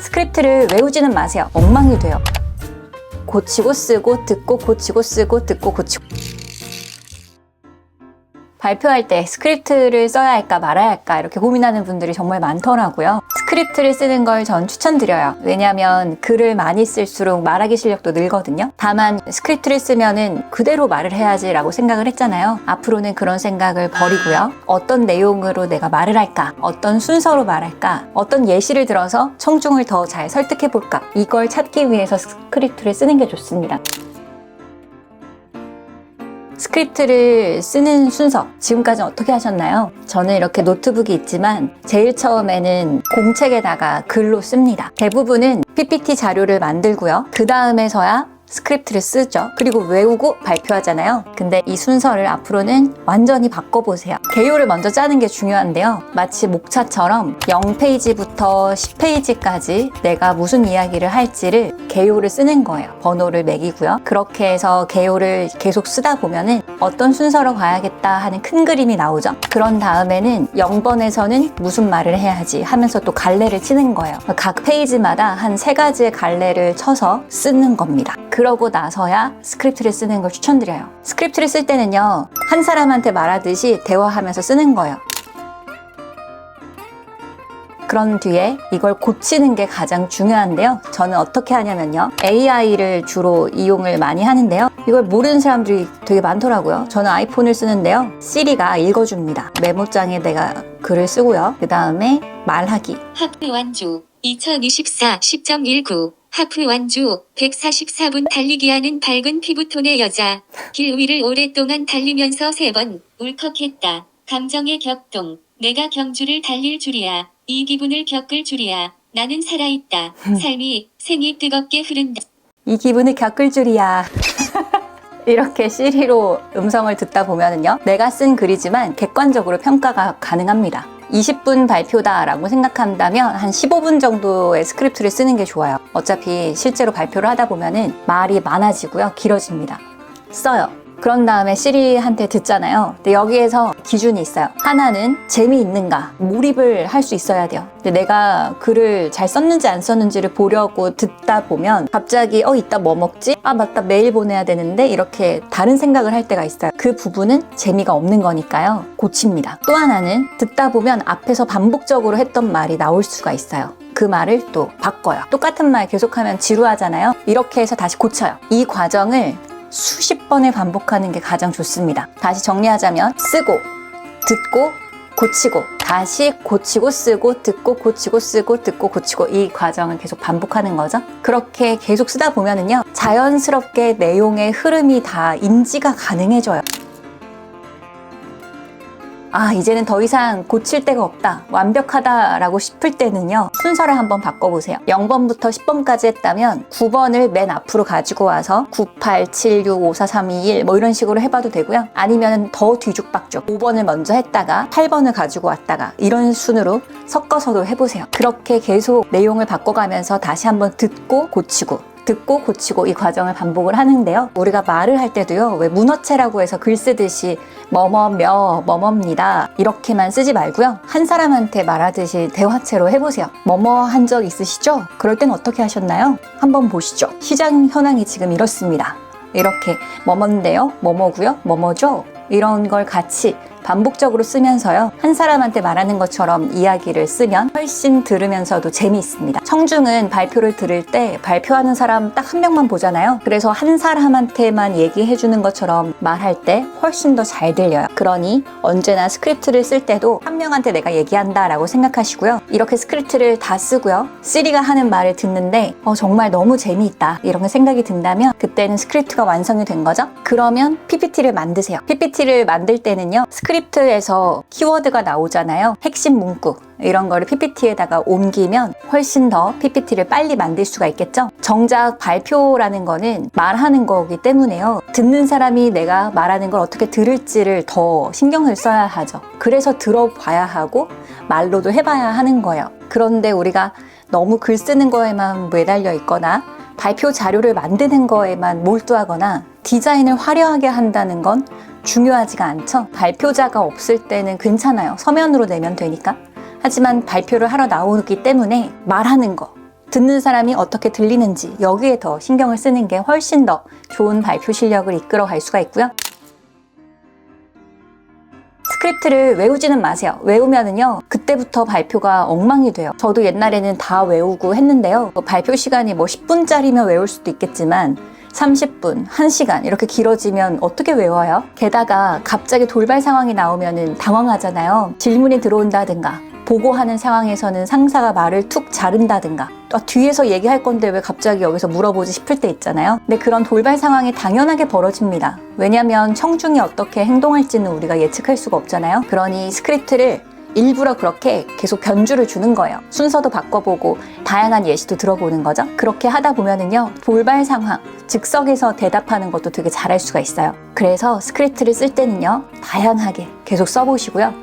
스크립트를 외우지는 마세요. 엉망이 돼요. 고치고 쓰고 듣고 고치고 쓰고 듣고 고치고. 발표할 때 스크립트를 써야 할까 말아야 할까 이렇게 고민하는 분들이 정말 많더라고요. 스크립트를 쓰는 걸 전 추천드려요. 왜냐하면 글을 많이 쓸수록 말하기 실력도 늘거든요. 다만 스크립트를 쓰면은 그대로 말을 해야지 라고 생각을 했잖아요. 앞으로는 그런 생각을 버리고요. 어떤 내용으로 내가 말을 할까? 어떤 순서로 말할까? 어떤 예시를 들어서 청중을 더 잘 설득해 볼까? 이걸 찾기 위해서 스크립트를 쓰는 게 좋습니다. 스크립트를 쓰는 순서, 지금까지는 어떻게 하셨나요? 저는 이렇게 노트북이 있지만 제일 처음에는 공책에다가 글로 씁니다. 대부분은 PPT 자료를 만들고요. 그 다음에서야 스크립트를 쓰죠. 그리고 외우고 발표하잖아요. 근데 이 순서를 앞으로는 완전히 바꿔보세요. 개요를 먼저 짜는 게 중요한데요. 마치 목차처럼 0페이지부터 10페이지까지 내가 무슨 이야기를 할지를 개요를 쓰는 거예요. 번호를 매기고요. 그렇게 해서 개요를 계속 쓰다 보면은 어떤 순서로 가야겠다 하는 큰 그림이 나오죠. 그런 다음에는 0번에서는 무슨 말을 해야지 하면서 또 갈래를 치는 거예요. 각 페이지마다 한 3가지의 갈래를 쳐서 쓰는 겁니다. 그러고 나서야 스크립트를 쓰는 걸 추천드려요. 스크립트를 쓸 때는요, 한 사람한테 말하듯이 대화하면서 쓰는 거예요. 그런 뒤에 이걸 고치는 게 가장 중요한데요. 저는 어떻게 하냐면요. AI를 주로 이용을 많이 하는데요. 이걸 모르는 사람들이 되게 많더라고요. 저는 아이폰을 쓰는데요. 시리가 읽어줍니다. 메모장에 내가 글을 쓰고요. 그 다음에 말하기. 하프 완주 2024 10.19 하프 완주 144분 달리기하는 밝은 피부톤의 여자. 길 위를 오랫동안 달리면서 3번 울컥했다. 감정의 격동. 내가 경주를 달릴 줄이야. 이 기분을 겪을 줄이야. 나는 살아있다. 삶이 생이 뜨겁게 흐른다. 이 기분을 겪을 줄이야. 이렇게 시리로 음성을 듣다 보면은요, 내가 쓴 글이지만 객관적으로 평가가 가능합니다. 20분 발표다라고 생각한다면 한 15분 정도의 스크립트를 쓰는 게 좋아요. 어차피 실제로 발표를 하다 보면은 말이 많아지고요, 길어집니다. 써요. 그런 다음에 시리한테 듣잖아요. 근데 여기에서 기준이 있어요. 하나는 재미있는가, 몰입을 할 수 있어야 돼요. 근데 내가 글을 잘 썼는지 안 썼는지를 보려고 듣다 보면 갑자기 이따 뭐 먹지? 아 맞다, 메일 보내야 되는데 이렇게 다른 생각을 할 때가 있어요. 그 부분은 재미가 없는 거니까요. 고칩니다. 또 하나는 듣다 보면 앞에서 반복적으로 했던 말이 나올 수가 있어요. 그 말을 또 바꿔요. 똑같은 말 계속하면 지루하잖아요. 이렇게 해서 다시 고쳐요. 이 과정을 수십 번을 반복하는 게 가장 좋습니다. 다시 정리하자면 쓰고, 듣고, 고치고, 다시 고치고 쓰고, 듣고 고치고 쓰고, 듣고 고치고, 이 과정을 계속 반복하는 거죠. 그렇게 계속 쓰다 보면은요, 자연스럽게 내용의 흐름이 다 인지가 가능해져요. 이제는 더 이상 고칠 데가 없다, 완벽하다라고 싶을 때는요, 순서를 한번 바꿔보세요. 0번부터 10번까지 했다면 9번을 맨 앞으로 가지고 와서 9, 8, 7, 6, 5, 4, 3, 2, 1 뭐 이런 식으로 해봐도 되고요. 아니면 더 뒤죽박죽 5번을 먼저 했다가 8번을 가지고 왔다가 이런 순으로 섞어서도 해보세요. 그렇게 계속 내용을 바꿔가면서 다시 한번 듣고 고치고, 듣고 고치고 이 과정을 반복을 하는데요. 우리가 말을 할 때도요, 왜 문어체라고 해서 글 쓰듯이 뭐뭐며 뭐뭐입니다 이렇게만 쓰지 말고요, 한 사람한테 말하듯이 대화체로 해보세요. 뭐뭐 한 적 있으시죠? 그럴 땐 어떻게 하셨나요? 한번 보시죠. 시장 현황이 지금 이렇습니다. 이렇게 뭐뭔데요? 뭐뭐고요? 뭐뭐죠? 이런 걸 같이 반복적으로 쓰면서요, 한 사람한테 말하는 것처럼 이야기를 쓰면 훨씬 들으면서도 재미있습니다. 청중은 발표를 들을 때 발표하는 사람 딱 한 명만 보잖아요. 그래서 한 사람한테만 얘기해주는 것처럼 말할 때 훨씬 더 잘 들려요. 그러니 언제나 스크립트를 쓸 때도 한 명한테 내가 얘기한다 라고 생각하시고요. 이렇게 스크립트를 다 쓰고요, 시리가 하는 말을 듣는데 정말 너무 재미있다 이런 생각이 든다면 그때는 스크립트가 완성이 된 거죠. 그러면 PPT를 만드세요. PPT를 만들 때는요, 스크립트에서 키워드가 나오잖아요. 핵심 문구 이런 거를 PPT에다가 옮기면 훨씬 더 PPT를 빨리 만들 수가 있겠죠. 정작 발표라는 거는 말하는 거기 때문에요, 듣는 사람이 내가 말하는 걸 어떻게 들을지를 더 신경을 써야 하죠. 그래서 들어봐야 하고 말로도 해봐야 하는 거예요. 그런데 우리가 너무 글 쓰는 거에만 매달려 있거나 발표 자료를 만드는 거에만 몰두하거나 디자인을 화려하게 한다는 건 중요하지가 않죠. 발표자가 없을 때는 괜찮아요. 서면으로 내면 되니까. 하지만 발표를 하러 나오기 때문에 말하는 거, 듣는 사람이 어떻게 들리는지 여기에 더 신경을 쓰는 게 훨씬 더 좋은 발표 실력을 이끌어 갈 수가 있고요. 스크립트를 외우지는 마세요. 외우면은요, 그때부터 발표가 엉망이 돼요. 저도 옛날에는 다 외우고 했는데요. 발표 시간이 뭐 10분짜리면 외울 수도 있겠지만 30분, 1시간 이렇게 길어지면 어떻게 외워요? 게다가 갑자기 돌발 상황이 나오면은 당황하잖아요. 질문이 들어온다든가 보고하는 상황에서는 상사가 말을 툭 자른다든가 뒤에서 얘기할 건데 왜 갑자기 여기서 물어보지 싶을 때 있잖아요. 근데 그런 돌발 상황이 당연하게 벌어집니다. 왜냐하면 청중이 어떻게 행동할지는 우리가 예측할 수가 없잖아요. 그러니 스크립트를 일부러 그렇게 계속 변주를 주는 거예요. 순서도 바꿔보고 다양한 예시도 들어보는 거죠. 그렇게 하다 보면은요, 돌발 상황, 즉석에서 대답하는 것도 되게 잘할 수가 있어요. 그래서 스크립트를 쓸 때는요, 다양하게 계속 써보시고요.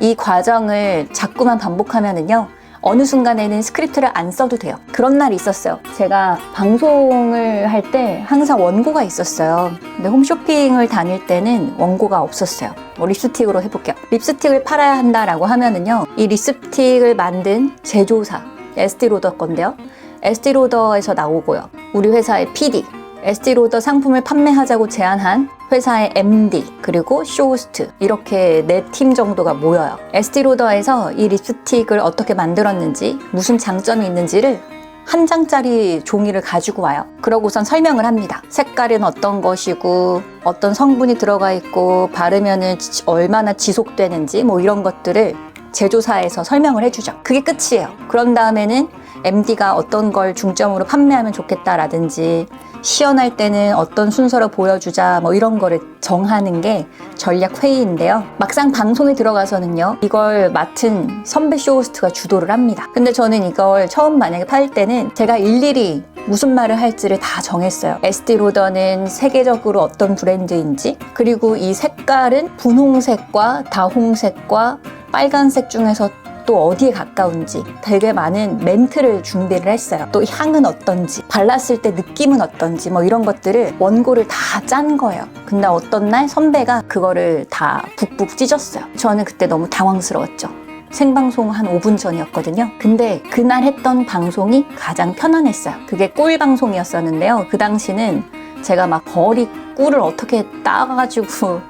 이 과정을 자꾸만 반복하면은요, 어느 순간에는 스크립트를 안 써도 돼요. 그런 날이 있었어요. 제가 방송을 할 때 항상 원고가 있었어요. 근데 홈쇼핑을 다닐 때는 원고가 없었어요. 립스틱으로 해볼게요. 립스틱을 팔아야 한다라고 하면은요, 이 립스틱을 만든 제조사, 에스티로더 건데요. 에스티로더에서 나오고요. 우리 회사의 PD, 에스티로더 상품을 판매하자고 제안한 회사의 MD, 그리고 쇼호스트, 이렇게 4팀 정도가 모여요. 에스티로더에서 이 립스틱을 어떻게 만들었는지, 무슨 장점이 있는지를 한 장짜리 종이를 가지고 와요. 그러고선 설명을 합니다. 색깔은 어떤 것이고, 어떤 성분이 들어가 있고, 바르면은 얼마나 지속되는지, 뭐 이런 것들을 제조사에서 설명을 해주죠. 그게 끝이에요. 그런 다음에는 MD가 어떤 걸 중점으로 판매하면 좋겠다라든지, 시연할 때는 어떤 순서로 보여주자, 뭐 이런 거를 정하는 게 전략 회의인데요. 막상 방송에 들어가서는요, 이걸 맡은 선배 쇼호스트가 주도를 합니다. 근데 저는 이걸 처음 만약에 팔 때는 제가 일일이 무슨 말을 할지를 다 정했어요. 에스티로더는 세계적으로 어떤 브랜드인지, 그리고 이 색깔은 분홍색과 다홍색과 빨간색 중에서 또 어디에 가까운지 되게 많은 멘트를 준비를 했어요. 또 향은 어떤지, 발랐을 때 느낌은 어떤지, 뭐 이런 것들을 원고를 다 짠 거예요. 근데 어떤 날 선배가 그거를 다 북북 찢었어요. 저는 그때 너무 당황스러웠죠. 생방송 한 5분 전이었거든요. 근데 그날 했던 방송이 가장 편안했어요. 그게 꿀 방송이었었는데요. 그 당시는 제가 막 버리 꿀을 어떻게 따가지고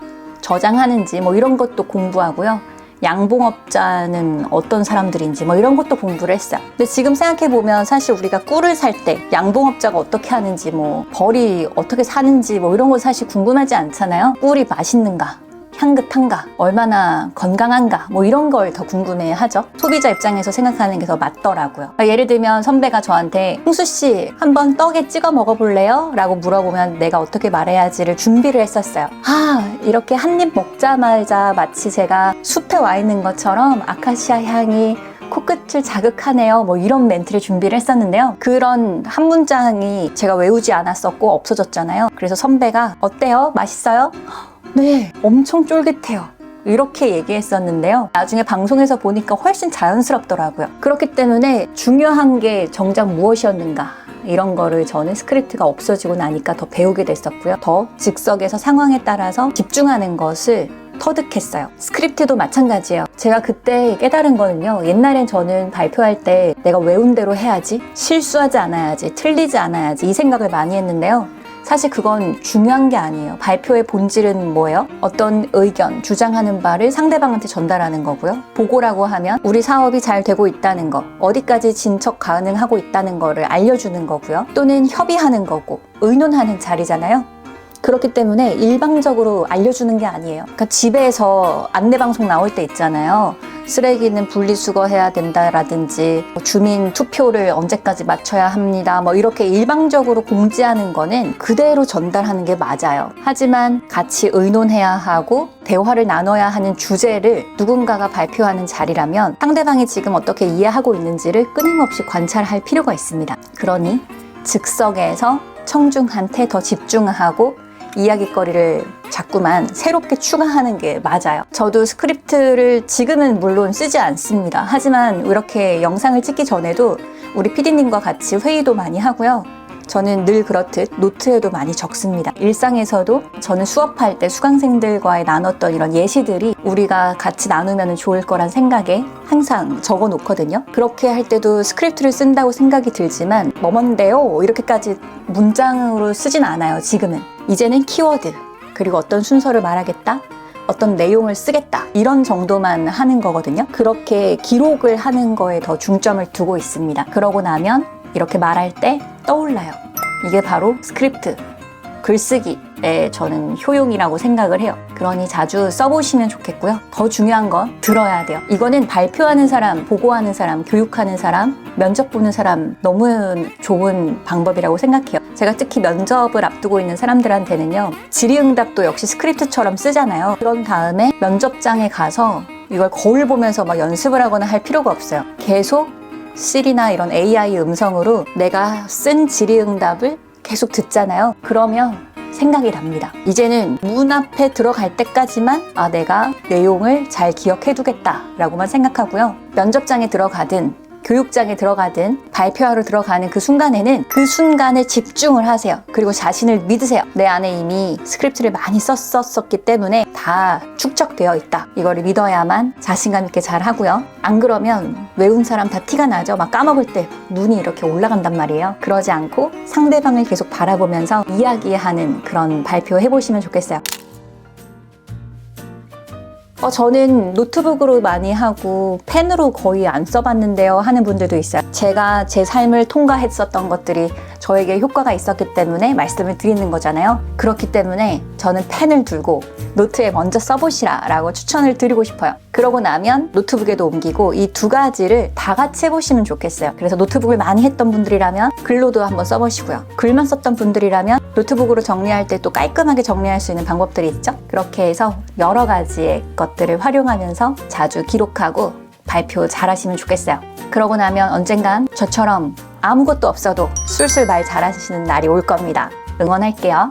저장하는지 뭐 이런 것도 공부하고요. 양봉업자는 어떤 사람들인지 뭐 이런 것도 공부를 했어요. 근데 지금 생각해보면 사실 우리가 꿀을 살 때 양봉업자가 어떻게 하는지, 뭐 벌이 어떻게 사는지 뭐 이런 거 사실 궁금하지 않잖아요. 꿀이 맛있는가, 향긋한가, 얼마나 건강한가, 뭐 이런 걸 더 궁금해 하죠. 소비자 입장에서 생각하는 게 더 맞더라고요. 예를 들면 선배가 저한테 홍수씨 한번 떡에 찍어 먹어볼래요? 라고 물어보면 내가 어떻게 말해야지를 준비를 했었어요. 이렇게 한 입 먹자마자 마치 제가 숲에 와 있는 것처럼 아카시아 향이 코끝을 자극하네요. 뭐 이런 멘트를 준비를 했었는데요. 그런 한 문장이 제가 외우지 않았었고 없어졌잖아요. 그래서 선배가 어때요? 맛있어요? 네, 엄청 쫄깃해요. 이렇게 얘기했었는데요. 나중에 방송에서 보니까 훨씬 자연스럽더라고요. 그렇기 때문에 중요한 게 정작 무엇이었는가, 이런 거를 저는 스크립트가 없어지고 나니까 더 배우게 됐었고요. 더 즉석에서 상황에 따라서 집중하는 것을 터득했어요. 스크립트도 마찬가지예요. 제가 그때 깨달은 거는요, 옛날엔 저는 발표할 때 내가 외운 대로 해야지, 실수하지 않아야지, 틀리지 않아야지, 이 생각을 많이 했는데요. 사실 그건 중요한 게 아니에요. 발표의 본질은 뭐예요? 어떤 의견, 주장하는 바를 상대방한테 전달하는 거고요. 보고라고 하면 우리 사업이 잘 되고 있다는 거, 어디까지 진척 가능하고 있다는 거를 알려주는 거고요. 또는 협의하는 거고, 의논하는 자리잖아요. 그렇기 때문에 일방적으로 알려주는 게 아니에요. 그러니까 집에서 안내방송 나올 때 있잖아요. 쓰레기는 분리수거해야 된다라든지, 주민 투표를 언제까지 맞춰야 합니다. 뭐 이렇게 일방적으로 공지하는 거는 그대로 전달하는 게 맞아요. 하지만 같이 의논해야 하고 대화를 나눠야 하는 주제를 누군가가 발표하는 자리라면 상대방이 지금 어떻게 이해하고 있는지를 끊임없이 관찰할 필요가 있습니다. 그러니 즉석에서 청중한테 더 집중하고 이야깃거리를 자꾸만 새롭게 추가하는 게 맞아요. 저도 스크립트를 지금은 물론 쓰지 않습니다. 하지만 이렇게 영상을 찍기 전에도 우리 PD님과 같이 회의도 많이 하고요. 저는 늘 그렇듯 노트에도 많이 적습니다. 일상에서도 저는 수업할 때 수강생들과의 나눴던 이런 예시들이 우리가 같이 나누면 좋을 거란 생각에 항상 적어 놓거든요. 그렇게 할 때도 스크립트를 쓴다고 생각이 들지만 뭐뭔데요? 이렇게까지 문장으로 쓰진 않아요. 지금은. 이제는 키워드, 그리고 어떤 순서를 말하겠다, 어떤 내용을 쓰겠다, 이런 정도만 하는 거거든요. 그렇게 기록을 하는 거에 더 중점을 두고 있습니다. 그러고 나면 이렇게 말할 때 떠올라요. 이게 바로 스크립트, 글쓰기의 저는 효용이라고 생각을 해요. 그러니 자주 써보시면 좋겠고요. 더 중요한 건 들어야 돼요. 이거는 발표하는 사람, 보고하는 사람, 교육하는 사람, 면접 보는 사람 너무 좋은 방법이라고 생각해요. 제가 특히 면접을 앞두고 있는 사람들한테는요, 질의응답도 역시 스크립트처럼 쓰잖아요. 그런 다음에 면접장에 가서 이걸 거울 보면서 막 연습을 하거나 할 필요가 없어요. 계속 실이나 이런 AI 음성으로 내가 쓴 질의응답을 계속 듣잖아요. 그러면 생각이 납니다. 이제는 문 앞에 들어갈 때까지만 내가 내용을 잘 기억해 두겠다라고만 생각하고요. 면접장에 들어가든 교육장에 들어가든 발표하러 들어가는 그 순간에는 그 순간에 집중을 하세요. 그리고 자신을 믿으세요. 내 안에 이미 스크립트를 많이 썼었기 때문에 다 축적되어 있다. 이거를 믿어야만 자신감 있게 잘 하고요. 안 그러면 외운 사람 다 티가 나죠. 막 까먹을 때 눈이 이렇게 올라간단 말이에요. 그러지 않고 상대방을 계속 바라보면서 이야기하는 그런 발표 해보시면 좋겠어요. 저는 노트북으로 많이 하고 펜으로 거의 안 써봤는데요 하는 분들도 있어요. 제가 제 삶을 통과했었던 것들이 저에게 효과가 있었기 때문에 말씀을 드리는 거잖아요. 그렇기 때문에 저는 펜을 들고 노트에 먼저 써보시라 라고 추천을 드리고 싶어요. 그러고 나면 노트북에도 옮기고 이 두 가지를 다 같이 해보시면 좋겠어요. 그래서 노트북을 많이 했던 분들이라면 글로도 한번 써보시고요. 글만 썼던 분들이라면 노트북으로 정리할 때 또 깔끔하게 정리할 수 있는 방법들이 있죠. 그렇게 해서 여러 가지의 것들을 활용하면서 자주 기록하고 발표 잘하시면 좋겠어요. 그러고 나면 언젠간 저처럼 아무것도 없어도 술술 말 잘하시는 날이 올 겁니다. 응원할게요.